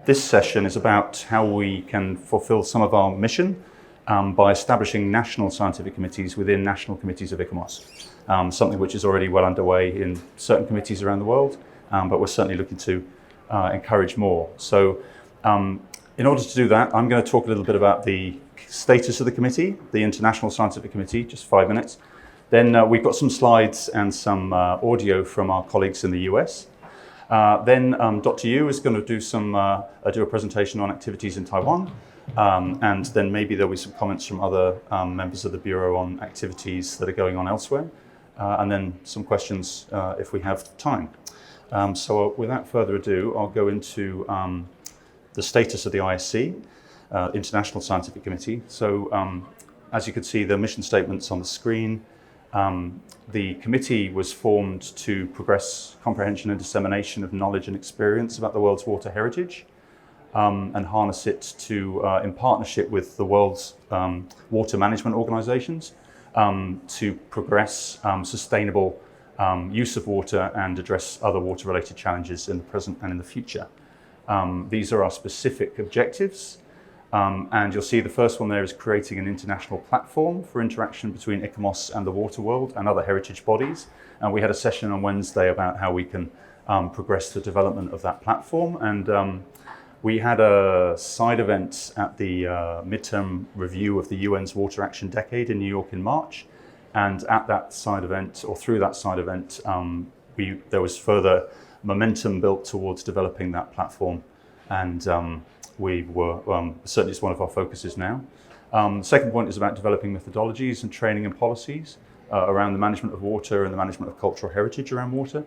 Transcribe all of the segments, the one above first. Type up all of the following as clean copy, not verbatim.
This session is about how we can fulfill some of our mission by establishing national scientific committees within national committees of ICOMOS, something which is already well underway in certain committees around the world, but we're certainly looking to encourage more. So in order to do that, I'm going to talk a little bit about the status of the committee, the International Scientific Committee, just 5 minutes. Then we've got some slides and some audio from our colleagues in the US. Then Dr. Yu is going to do a presentation on activities in Taiwan, and then maybe there'll be some comments from other members of the Bureau on activities that are going on elsewhere, and then some questions if we have time. So without further ado, I'll go into the status of the ISC, International Scientific Committee. So as you can see, the mission statement's on the screen. The committee was formed to progress comprehension and dissemination of knowledge and experience about the world's water heritage, and harness it in partnership with the world's water management organizations to progress sustainable use of water and address other water-related challenges in the present and in the future. These are our specific objectives. And you'll see the first one there is creating an international platform for interaction between ICOMOS and the water world and other heritage bodies. And we had a session on Wednesday about how we can progress the development of that platform. And we had a side event at the midterm review of the UN's Water Action Decade in New York in March. And at that side event, or through that side event, there was further momentum built towards developing that platform. And certainly it's one of our focuses now. The second point is about developing methodologies and training and policies around the management of water and the management of cultural heritage around water.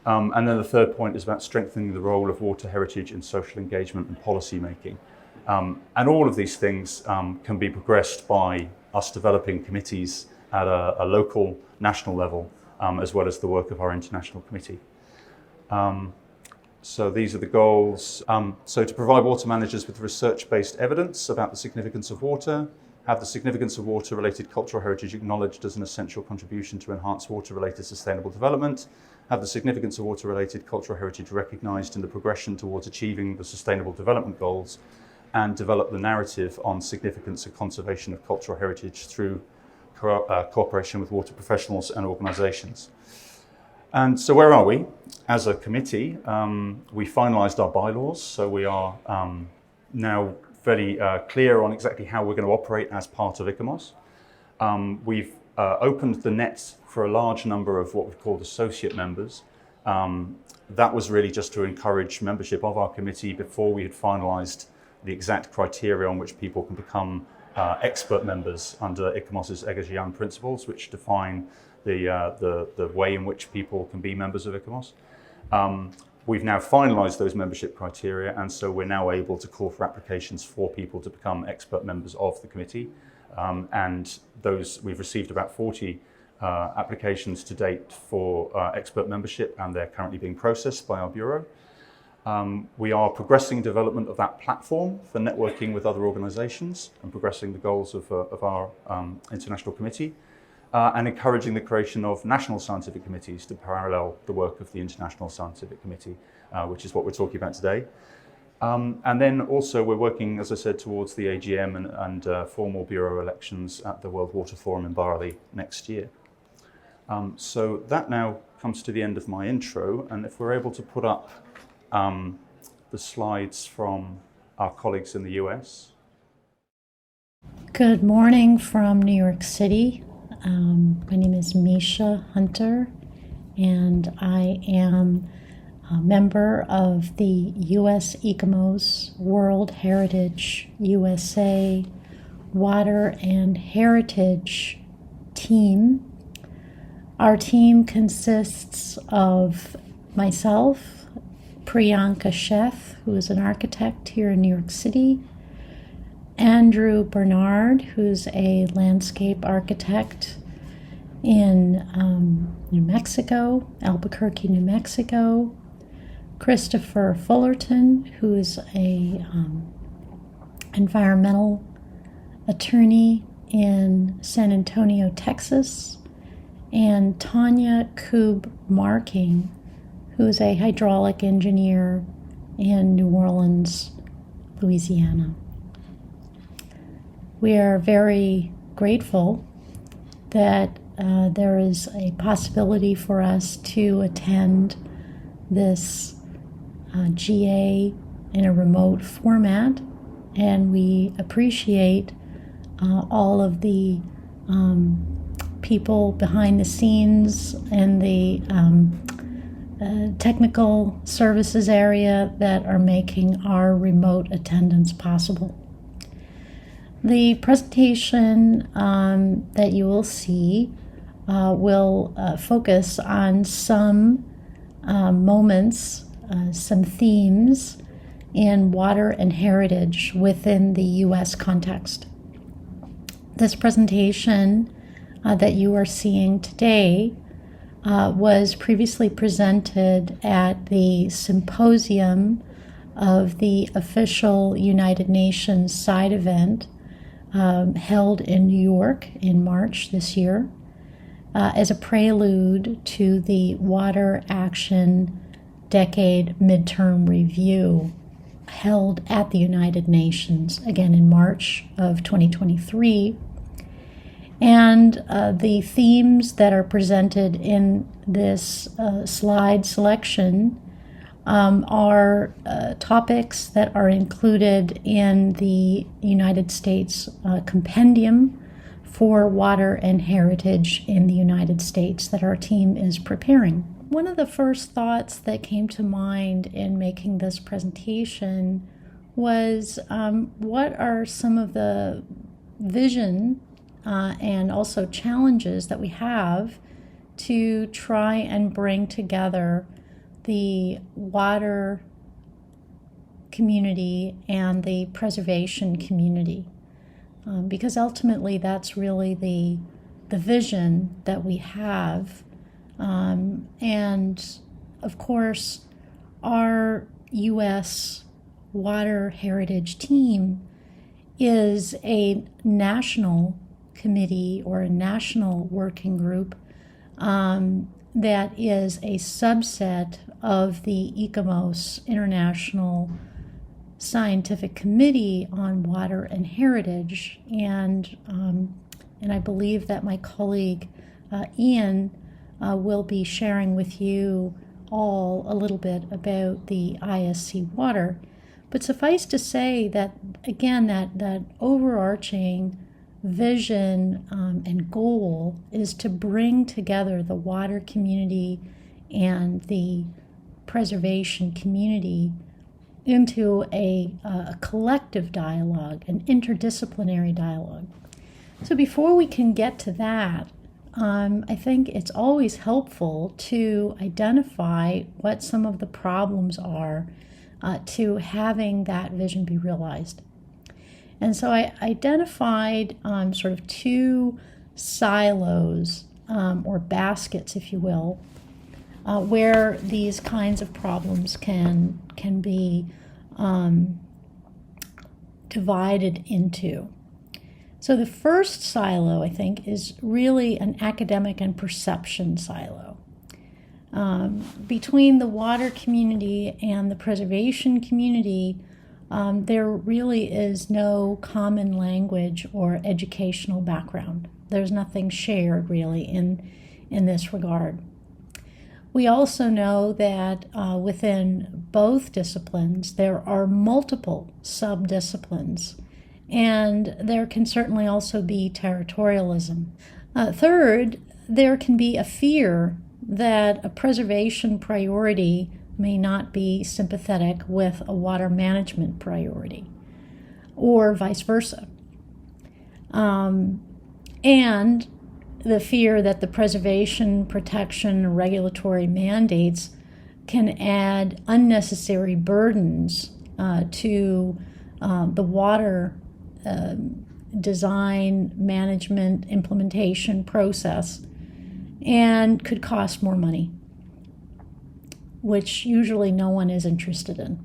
And then the third point is about strengthening the role of water heritage in social engagement and policy making. And all of these things can be progressed by us developing committees at a local, national level, as well as the work of our international committee. So these are the goals. So to provide water managers with research-based evidence about the significance of water, have the significance of water-related cultural heritage acknowledged as an essential contribution to enhance water-related sustainable development, have the significance of water-related cultural heritage recognized in the progression towards achieving the sustainable development goals, and develop the narrative on significance and conservation of cultural heritage through cooperation with water professionals and organizations. And so where are we? As a committee, we finalized our bylaws, so we are now fairly clear on exactly how we're going to operate as part of ICOMOS. We've opened the net for a large number of what we've called associate members. That was really just to encourage membership of our committee before we had finalized the exact criteria on which people can become expert members under ICOMOS's Egger-Jian principles, which define the way in which people can be members of ICOMOS. We've now finalized those membership criteria, and so we're now able to call for applications for people to become expert members of the committee. And we've received about 40 applications to date for expert membership, and they're currently being processed by our bureau. We are progressing development of that platform for networking with other organizations and progressing the goals of our international committee. And encouraging the creation of national scientific committees to parallel the work of the International Scientific Committee, which is what we're talking about today. And then also we're working, as I said, towards the AGM and formal bureau elections at the World Water Forum in Bali next year. So that now comes to the end of my intro, and if we're able to put up the slides from our colleagues in the US. Good morning from New York City. My name is Meisha Hunter, and I am a member of the US ICOMOS World Heritage USA Water and Heritage team. Our team consists of myself, Priyanka Chef, who is an architect here in New York City, Andrew Bernard, who's a landscape architect in New Mexico, Albuquerque, New Mexico, Christopher Fullerton, who is a environmental attorney in San Antonio, Texas, and Tanya Koob-Marking, who is a hydraulic engineer in New Orleans, Louisiana. We are very grateful that there is a possibility for us to attend this GA in a remote format, and we appreciate all of the people behind the scenes and the technical services area that are making our remote attendance possible. The presentation that you will see will focus on some moments, some themes in water and heritage within the U.S. context. This presentation that you are seeing today was previously presented at the symposium of the official United Nations side event held in New York in March this year as a prelude to the Water Action Decade Midterm Review held at the United Nations, again in March of 2023. And the themes that are presented in this slide selection are topics that are included in the United States Compendium for Water and Heritage in the United States that our team is preparing. One of the first thoughts that came to mind in making this presentation was what are some of the vision and also challenges that we have to try and bring together the water community and the preservation community, because ultimately that's really the vision that we have. And of course, our U.S. Water Heritage team is a national committee or a national working group that is a subset of the ICOMOS International Scientific Committee on Water and Heritage, and I believe that my colleague Ian will be sharing with you all a little bit about the ISCWater. But suffice to say that, again, that overarching vision and goal is to bring together the water community and the preservation community into a collective dialogue, an interdisciplinary dialogue. So before we can get to that, I think it's always helpful to identify what some of the problems are to having that vision be realized. And so I identified sort of two silos or baskets, if you will, where these kinds of problems can be divided into. So the first silo, I think, is really an academic and perception silo. Between the water community and the preservation community, there really is no common language or educational background. There's nothing shared really in this regard. We also know that within both disciplines, there are multiple sub-disciplines, and there can certainly also be territorialism. Third, there can be a fear that a preservation priority may not be sympathetic with a water management priority, or vice versa. And the fear that the preservation, protection, and regulatory mandates can add unnecessary burdens to the water design, management, implementation process, and could cost more money, which usually no one is interested in.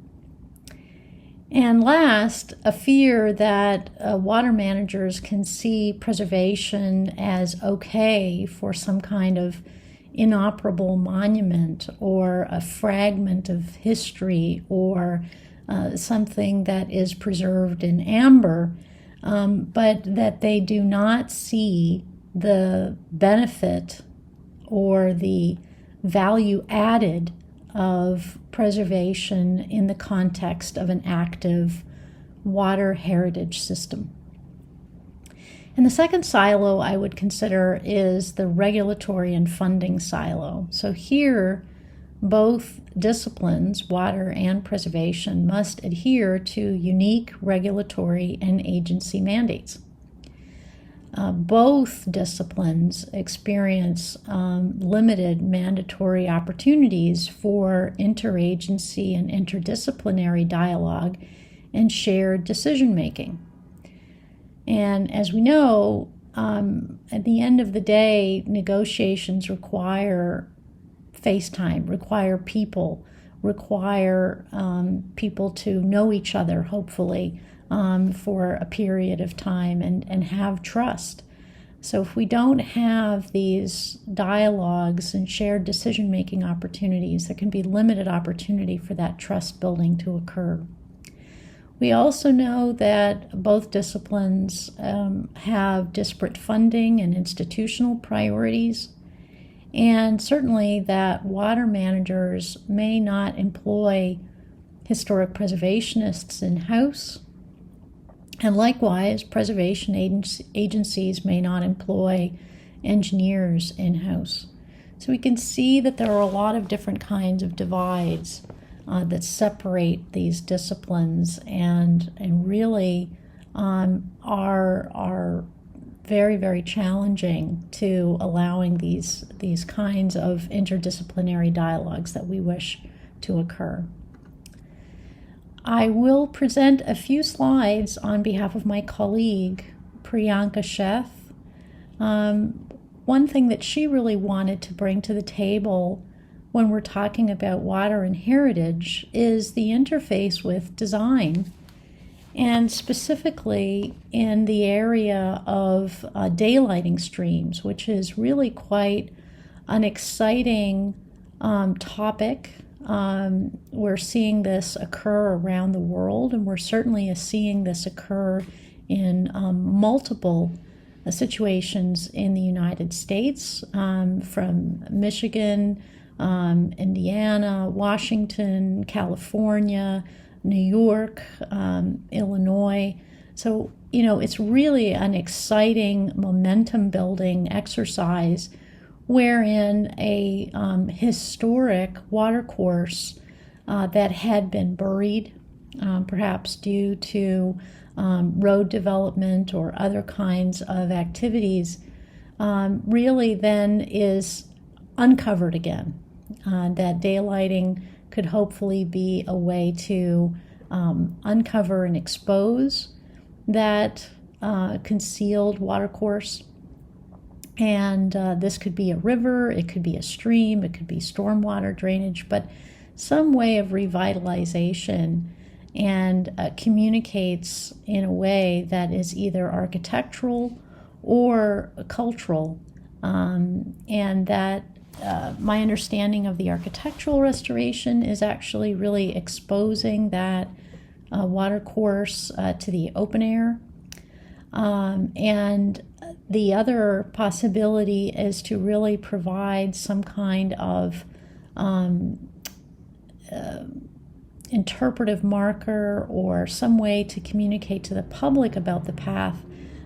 And last, a fear that water managers can see preservation as okay for some kind of inoperable monument or a fragment of history or something that is preserved in amber, but that they do not see the benefit or the value added of preservation in the context of an active water heritage system. And the second silo I would consider is the regulatory and funding silo. So here, both disciplines, water and preservation, must adhere to unique regulatory and agency mandates. Both disciplines experience limited mandatory opportunities for interagency and interdisciplinary dialogue and shared decision-making. And as we know, at the end of the day, negotiations require face time, require people to know each other, hopefully, for a period of time and have trust. So if we don't have these dialogues and shared decision-making opportunities, there can be limited opportunity for that trust building to occur. We also know that both disciplines have disparate funding and institutional priorities, and certainly that water managers may not employ historic preservationists in-house, and likewise, preservation agencies may not employ engineers in-house. So we can see that there are a lot of different kinds of divides that separate these disciplines and really are very, very challenging to allowing these kinds of interdisciplinary dialogues that we wish to occur. I will present a few slides on behalf of my colleague, Priyanka Sheth. One thing that she really wanted to bring to the table when we're talking about water and heritage is the interface with design, and specifically in the area of daylighting streams, which is really quite an exciting topic. We're seeing this occur around the world, and we're certainly seeing this occur in multiple situations in the United States, from Michigan, Indiana, Washington, California, New York, Illinois. So, it's really an exciting momentum-building exercise wherein a historic watercourse that had been buried, perhaps due to road development or other kinds of activities, really then is uncovered again. That daylighting could hopefully be a way to uncover and expose that concealed watercourse. And this could be a river, it could be a stream, it could be stormwater drainage, but some way of revitalization and communicates in a way that is either architectural or cultural. And that my understanding of the architectural restoration is actually really exposing that watercourse to the open air. And the other possibility is to really provide some kind of interpretive marker or some way to communicate to the public about the path,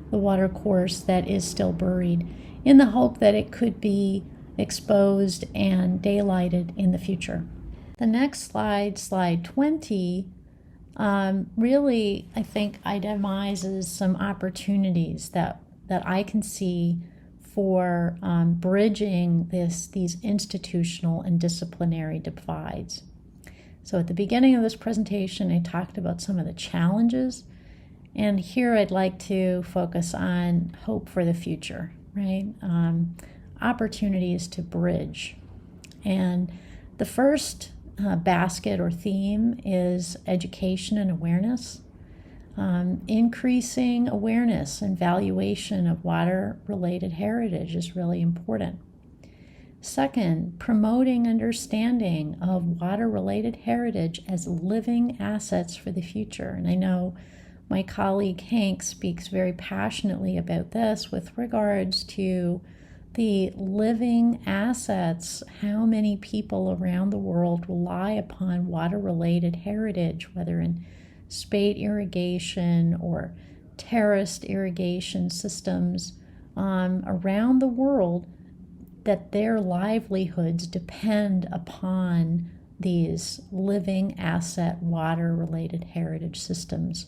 the watercourse that is still buried, in the hope that it could be exposed and daylighted in the future. The next slide, slide 20, really, I think, itemizes some opportunities that I can see for bridging these institutional and disciplinary divides. So at the beginning of this presentation, I talked about some of the challenges, and here I'd like to focus on hope for the future, right? Opportunities to bridge. And the first basket or theme is education and awareness. Increasing awareness and valuation of water-related heritage is really important. Second, promoting understanding of water-related heritage as living assets for the future. And I know my colleague Henk speaks very passionately about this with regards to the living assets, how many people around the world rely upon water-related heritage, whether in spate irrigation or terraced irrigation systems around the world, that their livelihoods depend upon these living asset water-related heritage systems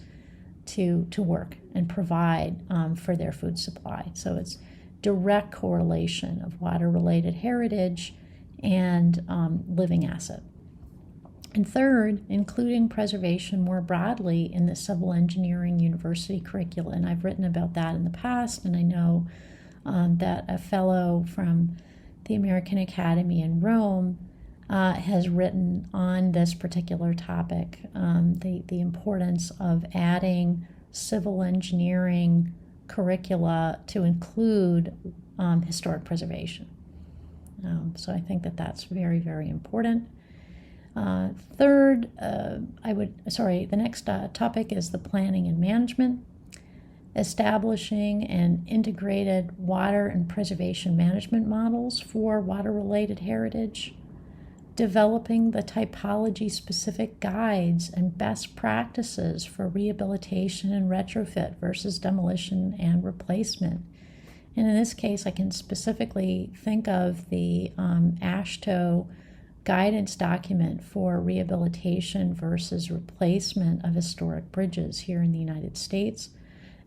to work and provide for their food supply. So it's direct correlation of water-related heritage and living asset. And third, including preservation more broadly in the civil engineering university curricula. And I've written about that in the past, and I know that a fellow from the American Academy in Rome has written on this particular topic, the importance of adding civil engineering curricula to include historic preservation. So I think that that's very, very important. Third, the next topic is the planning and management, establishing and integrated water and preservation management models for water-related heritage, developing the typology-specific guides and best practices for rehabilitation and retrofit versus demolition and replacement. And in this case, I can specifically think of the AASHTO guidance document for rehabilitation versus replacement of historic bridges here in the United States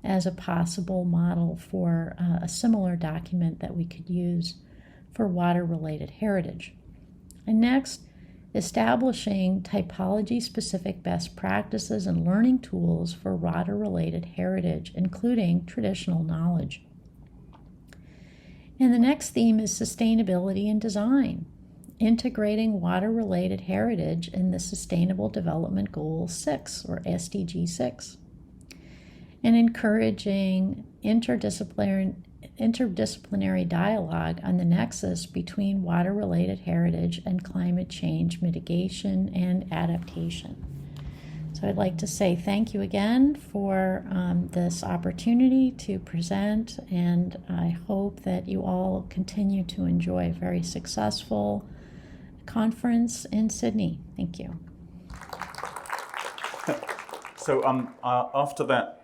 as a possible model for a similar document that we could use for water-related heritage. And next, establishing typology-specific best practices and learning tools for water-related heritage, including traditional knowledge. And the next theme is sustainability and design, integrating water-related heritage in the Sustainable Development Goal 6, or SDG 6, and encouraging interdisciplinary dialogue on the nexus between water-related heritage and climate change mitigation and adaptation. So I'd like to say thank you again for this opportunity to present, and I hope that you all continue to enjoy a very successful conference in Sydney. Thank you. So after that,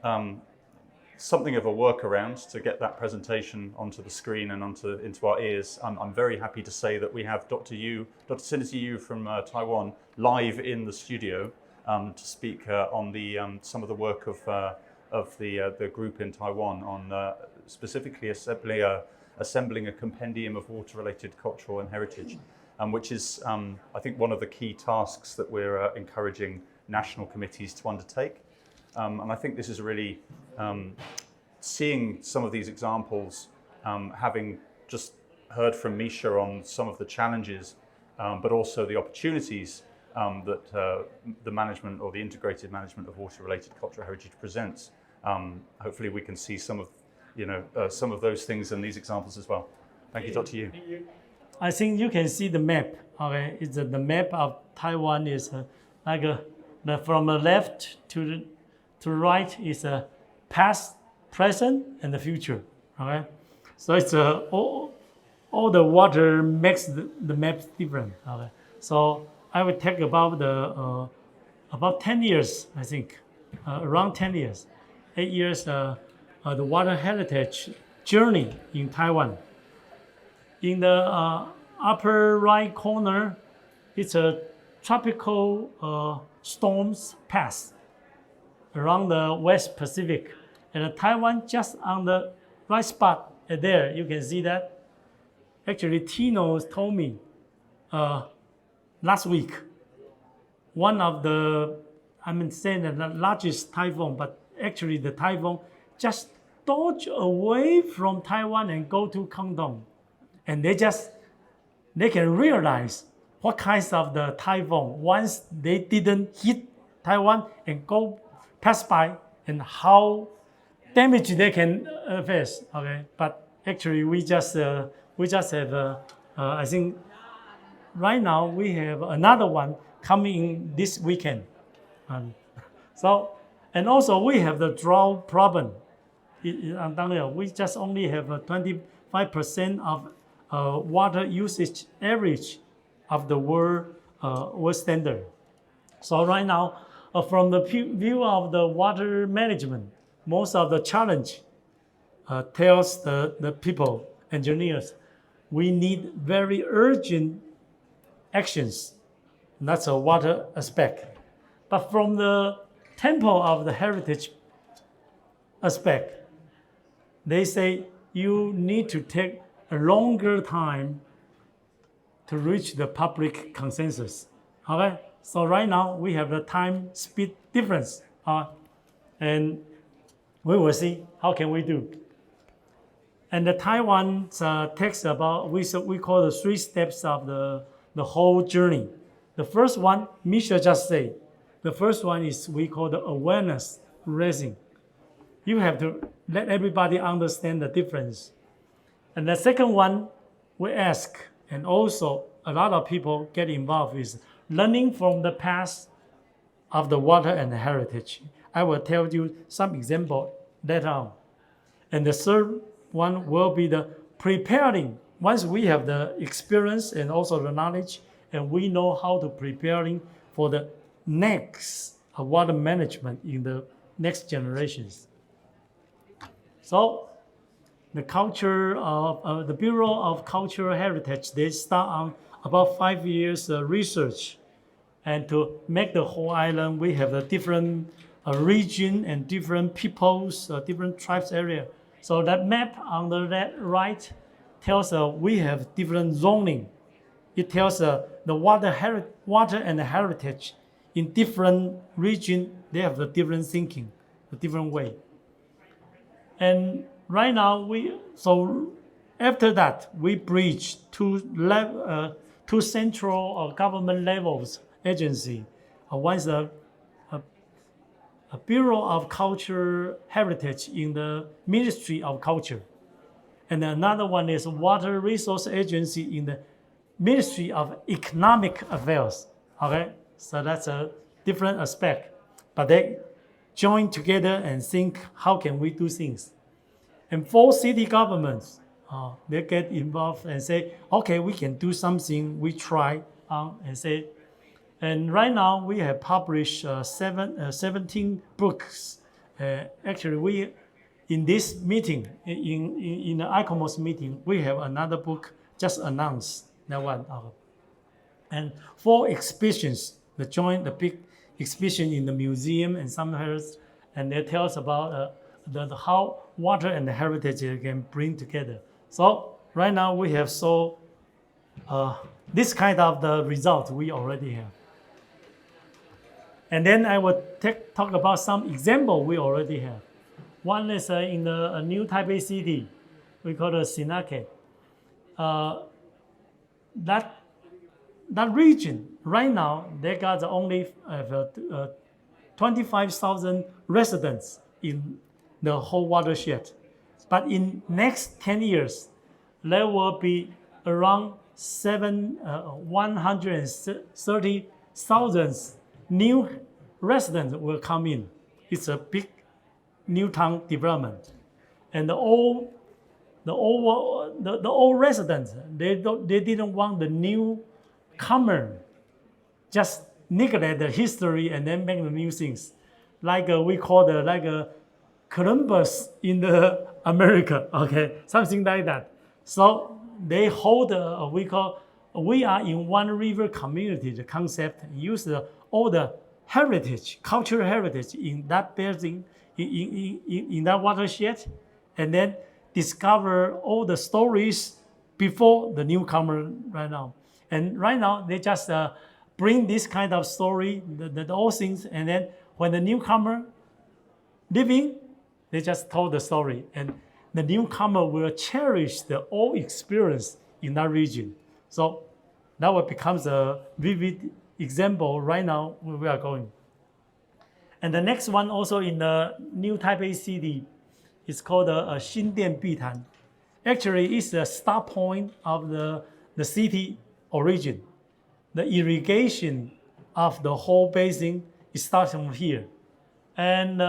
something of a workaround to get that presentation onto the screen and into our ears, I'm very happy to say that we have Dr. Tsinity Yu from Taiwan live in the studio to speak on some of the work of the group in Taiwan on specifically assembling a compendium of water-related cultural and heritage, which is, I think, one of the key tasks that we're encouraging national committees to undertake. And I think this is really seeing some of these examples, having just heard from Meisha on some of the challenges, but also the opportunities that the management or the integrated management of water-related cultural heritage presents. Hopefully we can see some of those things in these examples as well. Thank you, Dr. Yu. I think you can see the map. Okay, it's the map of Taiwan is from the left to right is a past, present, and the future. Okay, so it's all the water makes the maps different. Okay, so I would take about 10 years, I think, around 10 years, 8 years, the water heritage journey in Taiwan. In the upper right corner, it's a tropical storms path around the West Pacific. And Taiwan just on the right spot there, you can see that. Actually, Tino told me last week, one of the, saying the largest typhoon, but actually the typhoon just dodged away from Taiwan and go to Guangdong. And they can realize what kinds of the typhoon once they didn't hit Taiwan and go pass by, and how damage they can face. Okay, but actually we just have I think right now we have another one coming in this weekend. And also we have the drought problem. We just only have 25% of water usage average of the world standard. So right now, from the view of the water management, most of the challenge tells the people, engineers, we need very urgent actions. That's a water aspect. But from the temple of the heritage aspect, they say you need to take a longer time to reach the public consensus. Okay? So right now we have the time speed difference, and we will see how can we do. And the Taiwan text about we call the 3 steps of the whole journey. The first one, Meisha just said. The first one is we call the awareness raising. You have to let everybody understand the difference. And the second one, we ask, and also a lot of people get involved, is learning from the past of the water and the heritage. I will tell you some example later on. And the third one will be the preparing. Once we have the experience and also the knowledge, and we know how to preparing for the next water management in the next generations. So the culture of the Bureau of Cultural Heritage, they start on about 5 years research, and to make the whole island, we have a different region and different peoples, different tribes area. So that map on the right tells we have different zoning. It tells the water and the heritage in different region, they have a different thinking, a different way. And right now, after that, we bridge two central government levels agency. One is a Bureau of Cultural Heritage in the Ministry of Culture. And another one is Water Resource Agency in the Ministry of Economic Affairs. Okay, so that's a different aspect. But they join together and think, how can we do things? And 4 city governments, they get involved and say, okay, we can do something. We try and say, and right now we have published 17 books. Actually, we in this meeting, in the ICOMOS meeting, we have another book just announced. That one, and 4 exhibitions. The big exhibition in the museum and somewhere, and they tell us about how water and the heritage can bring together. So right now we have this kind of the result we already have. And then I will talk about some example we already have. One is in the new Taipei City, we call it Sinake. That region, right now, they got only 25,000 residents in the whole watershed. But in next 10 years, there will be around 130,000 new residents will come in. It's a big new town development. And the old residents, they didn't want the newcomer, just neglect the history and then make the new things. Like we call Columbus in the America, okay, something like that. So they hold we are in one river community, the concept, use all the heritage, cultural heritage in that building, in that watershed, and then discover all the stories before the newcomer right now. And right now, they just bring this kind of story, all things, and then when the newcomer living, they just told the story. And the newcomer will cherish the old experience in that region. So that will become a vivid example right now where we are going. And the next one also in the new Taipei City is called Xin Dian Bitan. Actually, it's the start point of the the city origin. The irrigation of the whole basin is starting from here. And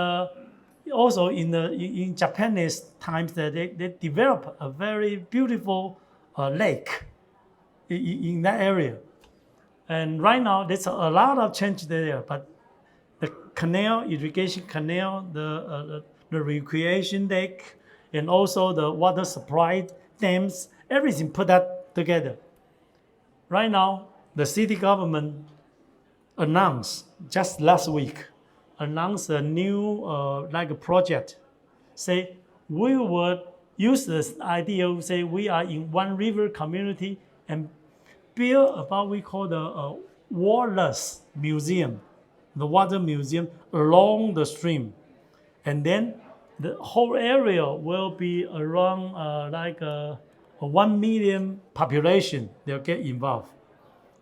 also in Japanese times, they develop a very beautiful lake in that area. And right now, there's a lot of change there, but the canal, irrigation canal, the recreation lake, and also the water supply dams, everything put that together. Right now, the city government announced just last week, announced a new like a project. Say we would use this idea. Say we are in one river community and build about we call the waterless museum, the water museum along the stream, and then the whole area will be around like a 1 million population. They'll get involved,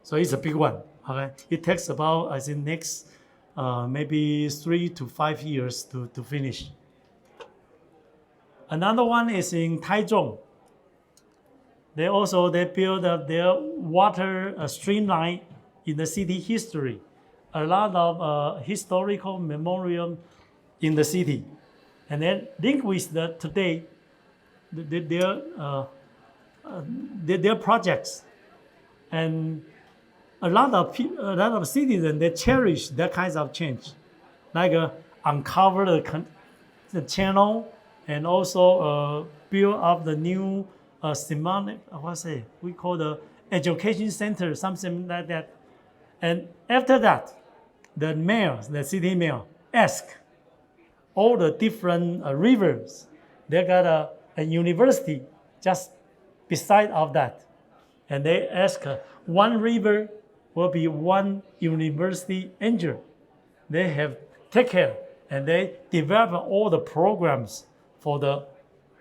so it's a big one. Okay, it takes about I think next maybe 3 to 5 years to finish. Another one is in Taichung. They build up their water streamline in the city history. A lot of historical memorial in the city, and then link with today their projects, and a lot of citizens they cherish that kinds of change, like uncover the channel, and also build up the new we call the education center, something like that. And after that, the city mayor, ask all the different rivers. They got a university just beside of that, and they ask one river will be one university angel. They have take care, and they develop all the programs for the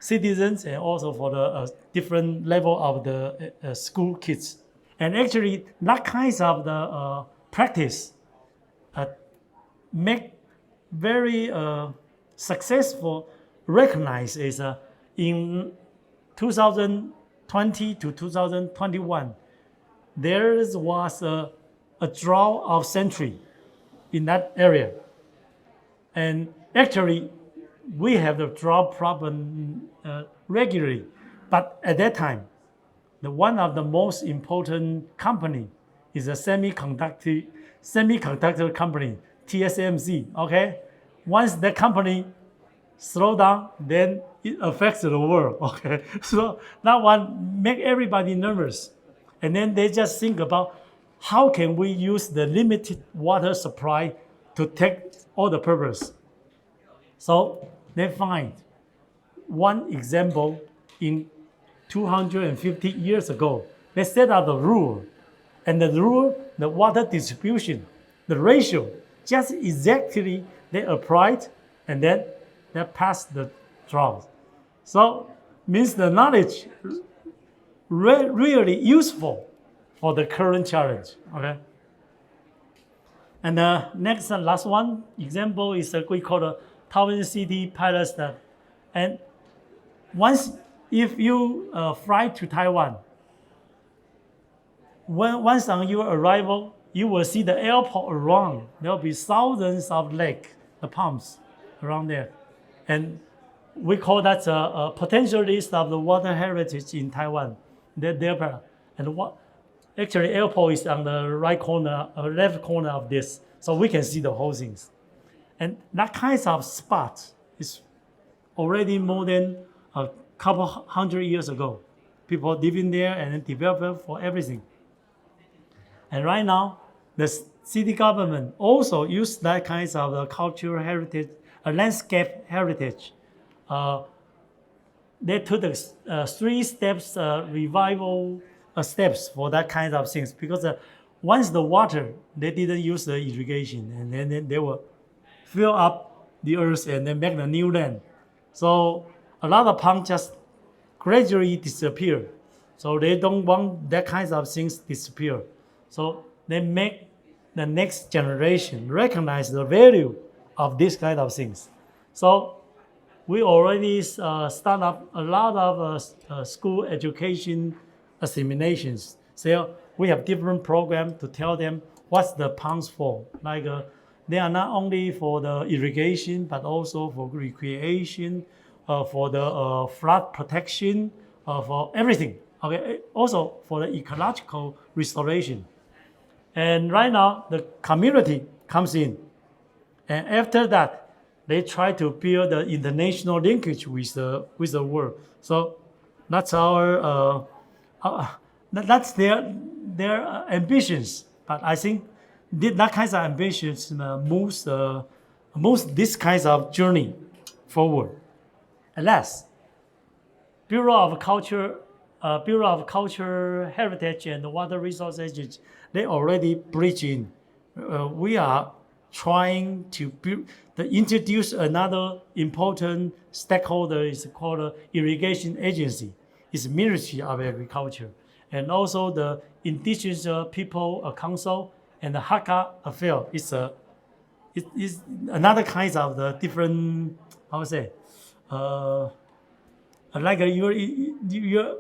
citizens and also for the different level of the school kids. And actually, that kinds of the practice make very successful, recognized is in 2020 to 2021, there was a drought of century in that area. And actually, we have the drought problem regularly. But at that time, one of the most important company is a semiconductor company, TSMC, okay? Once that company slow down, then it affects the world, okay? So that one make everybody nervous. And then they just think about how can we use the limited water supply to take all the purpose. So they find one example in 250 years ago. They set out the rule, and the rule, the water distribution, the ratio, just exactly they applied, and then they passed the drought. So means the knowledge really useful for the current challenge. Okay. And the next and last one example is we call the Taoyuan City pilot study. And once if you fly to Taiwan, once on your arrival, you will see the airport around. There will be thousands of lakes, the palms around there. And we call that a potential list of the water heritage in Taiwan. And actually airport is on the right corner, left corner of this. So we can see the whole things. And that kind of spot is already more than a couple hundred years ago. People living there and developed for everything. And right now, the city government also use that kind of cultural heritage, landscape heritage. They took the 3 steps revival steps for that kind of things, because once the water, they didn't use the irrigation, and then they will fill up the earth and then make the new land. So a lot of ponds just gradually disappear. So they don't want that kinds of things disappear. So they make the next generation recognize the value of this kind of things. So we already start up a lot of school education assimilations. So we have different programs to tell them what's the ponds for. Like they are not only for the irrigation, but also for recreation, for the flood protection, for everything. Okay, also for the ecological restoration. And right now, the community comes in. And after that, they try to build the international linkage with the world. So that's that's their ambitions. But I think that kind of ambitions moves this kind of journey forward. Alas, Bureau of Culture, Heritage and Water Resources, they already bridge in. We are trying to introduce another important stakeholder is called Irrigation Agency. It's Ministry of Agriculture. And also the Indigenous People Council and the Hakka Affair. It's another kind of the different, I would say, like your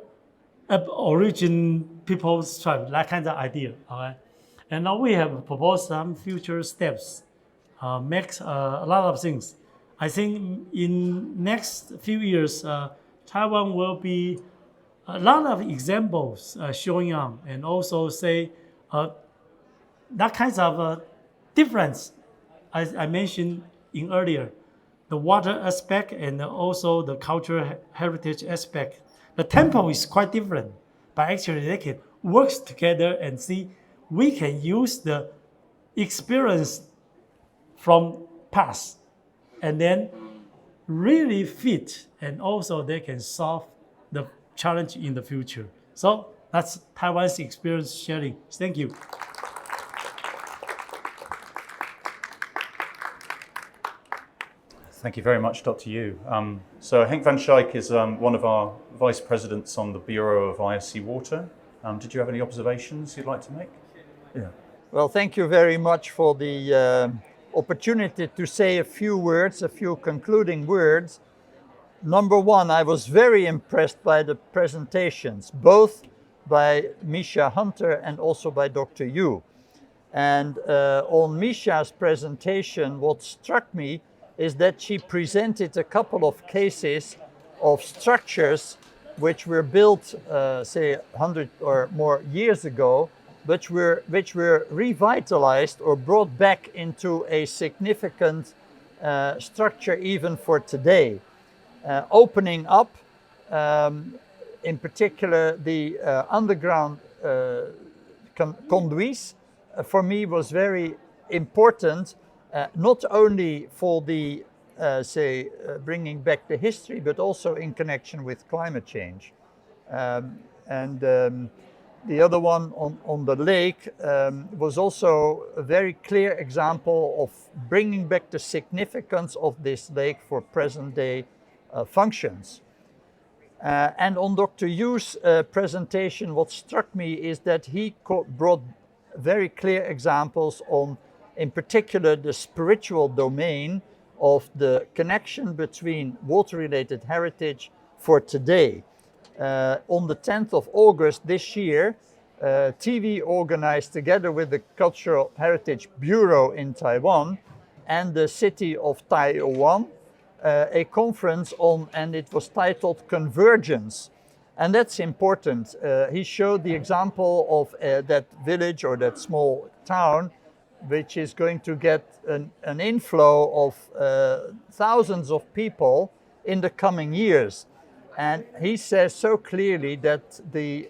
origin people's tribe, that kind of idea. Okay? And now we have proposed some future steps, makes a lot of things. I think in next few years, Taiwan will be a lot of examples showing up, and also say that kinds of difference, as I mentioned in earlier, the water aspect and also the cultural heritage aspect. The tempo is quite different, but actually they can work together and see we can use the experience from past and then really fit, and also they can solve the challenge in the future. So that's Taiwan's experience sharing. Thank you. Thank you very much, Dr. Yu. So Henk van Schaik is one of our vice presidents on the Bureau of ISCWater. Did you have any observations you'd like to make? Yeah. Well, thank you very much for the opportunity to say a few words, a few concluding words. Number one, I was very impressed by the presentations, both by Meisha Hunter and also by Dr. Yu. And on Meisha's presentation, what struck me is that she presented a couple of cases of structures which were built, say, 100 or more years ago, which were revitalized or brought back into a significant structure even for today. Opening up, in particular, the underground conduits, for me was very important, not only for the, bringing back the history, but also in connection with climate change. The other one on the lake was also a very clear example of bringing back the significance of this lake for present day functions. And on Dr. Yu's presentation, what struck me is that he brought very clear examples on, in particular, the spiritual domain of the connection between water-related heritage for today. On the 10th of August this year, TV organized together with the Cultural Heritage Bureau in Taiwan and the city of Taiwan a conference on, and it was titled Convergence. And that's important. He showed the example of that village or that small town, which is going to get an inflow of thousands of people in the coming years. And he says so clearly that the,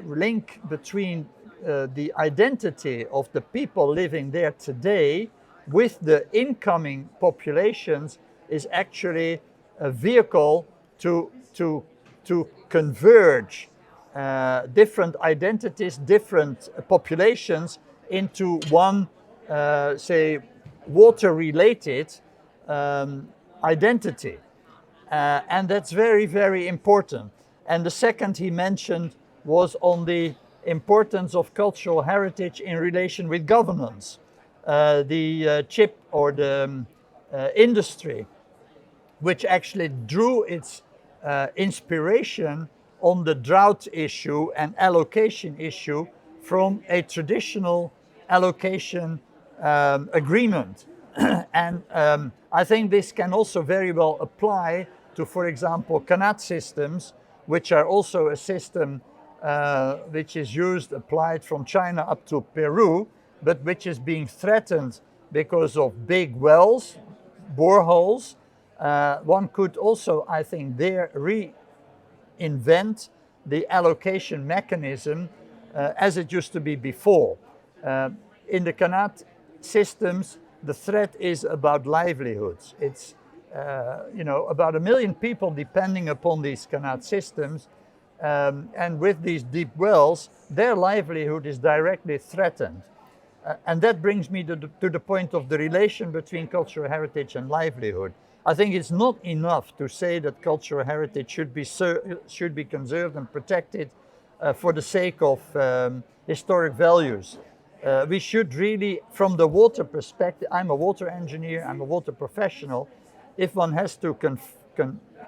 link between the identity of the people living there today with the incoming populations is actually a vehicle to converge different identities, different populations into one, water-related identity. And that's very, very important. And the second he mentioned was on the importance of cultural heritage in relation with governance. The chip or the industry, which actually drew its inspiration on the drought issue and allocation issue from a traditional allocation agreement. And I think this can also very well apply to, for example, CANAT systems, which are also a system which is applied from China up to Peru, but which is being threatened because of big wells, boreholes. One could also, I think, there reinvent the allocation mechanism as it used to be before. In the CANAT systems, the threat is about livelihoods. It's about 1 million people depending upon these CANAT systems, and with these deep wells, their livelihood is directly threatened. And that brings me to the point of the relation between cultural heritage and livelihood. I think it's not enough to say that cultural heritage should be conserved and protected for the sake of historic values. We should really, from the water perspective, I'm a water engineer, I'm a water professional. If one has to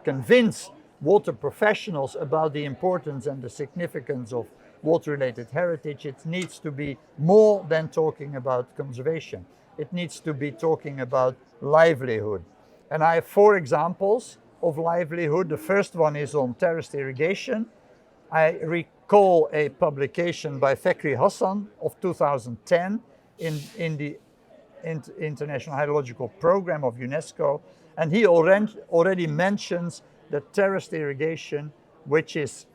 convince water professionals about the importance and the significance of water-related heritage, it needs to be more than talking about conservation. It needs to be talking about livelihood. And I have 4 examples of livelihood. The first one is on terraced irrigation. I recall a publication by Fakhri Hassan of 2010 in the International Hydrological Program of UNESCO. And he already mentions that terraced irrigation, which is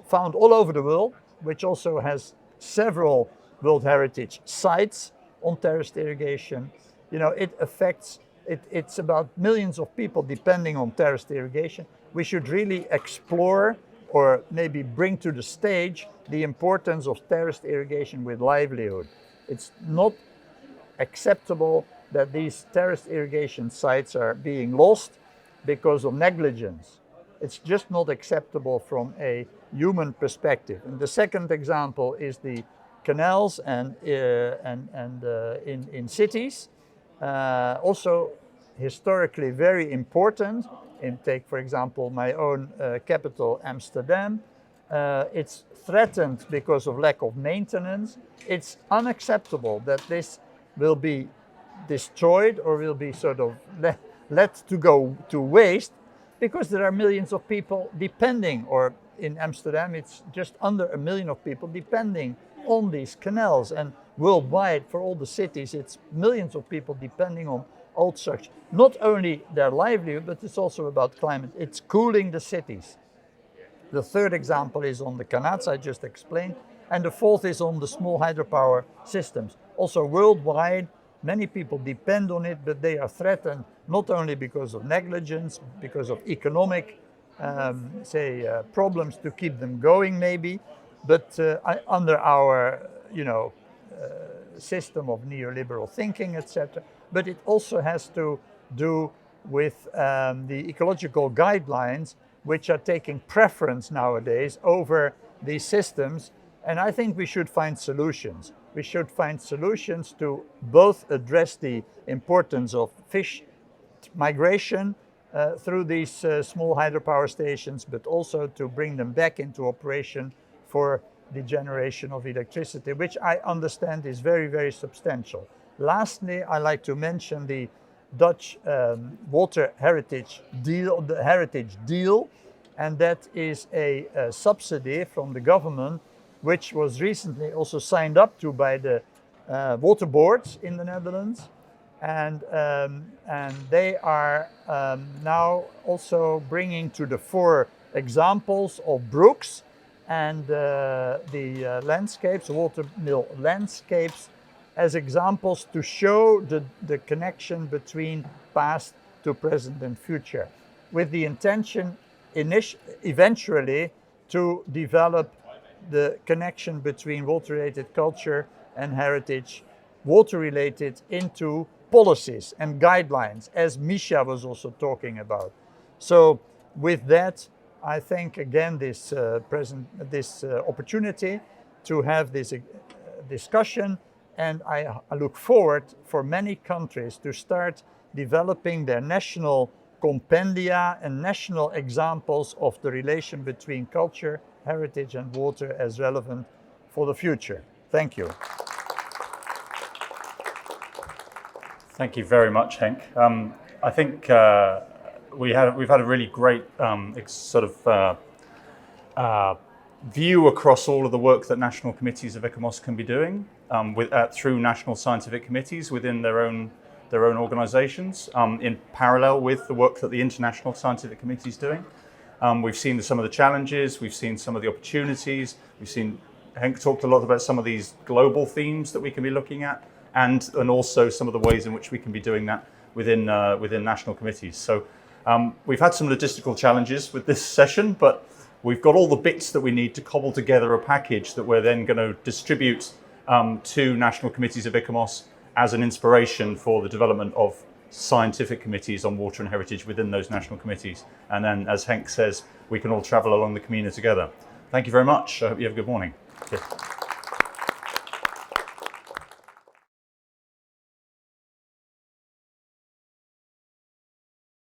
found all over the world, which also has several World Heritage sites on terraced irrigation. It affects, it's about millions of people depending on terraced irrigation. We should really explore or maybe bring to the stage the importance of terraced irrigation with livelihood. It's not acceptable that these terraced irrigation sites are being lost because of negligence. It's just not acceptable from a human perspective. And the second example is the canals and in cities, also historically very important. Take, for example, my own capital, Amsterdam. It's threatened because of lack of maintenance. It's unacceptable that this will be destroyed or will be sort of let to go to waste, because there are millions of people depending, or in Amsterdam it's just under 1 million of people depending on these canals, and worldwide for all the cities it's millions of people depending on old structure. Not only their livelihood, but it's also about climate. It's cooling the cities. The third example is on the canals I just explained, and the fourth is on the small hydropower systems. Also worldwide, many people depend on it, but they are threatened not only because of negligence, because of economic, problems to keep them going maybe, but under our, system of neoliberal thinking, etc. But it also has to do with the ecological guidelines, which are taking preference nowadays over these systems. And I think we should find solutions. We should find solutions to both address the importance of fish migration through these small hydropower stations, but also to bring them back into operation for the generation of electricity, which I understand is very, very substantial. Lastly, I like to mention the Dutch water heritage deal, the heritage deal, and that is a subsidy from the government, which was recently also signed up to by the water boards in the Netherlands, and they are now also bringing to the fore examples of brooks and the landscapes, water mill landscapes, as examples to show the connection between past to present and future, with the intention eventually to develop the connection between water-related culture and heritage, water-related, into policies and guidelines, as Meisha was also talking about. So with that, I thank again this opportunity to have this discussion, and I look forward for many countries to start developing their national compendia and national examples of the relation between culture, heritage, and water as relevant for the future. Thank you. Thank you very much, Henk. I think we've had a really great view across all of the work that national committees of ICOMOS can be doing through national scientific committees within their own organizations, in parallel with the work that the international scientific committee is doing. We've seen some of the challenges, we've seen some of the opportunities, Henk talked a lot about some of these global themes that we can be looking at, and also some of the ways in which we can be doing that within national committees. So we've had some logistical challenges with this session, but we've got all the bits that we need to cobble together a package that we're then going to distribute to national committees of ICOMOS as an inspiration for the development of scientific committees on water and heritage within those national committees. And then, as Henk says, we can all travel along the Camino together. Thank you very much. I hope you have a good morning. Okay.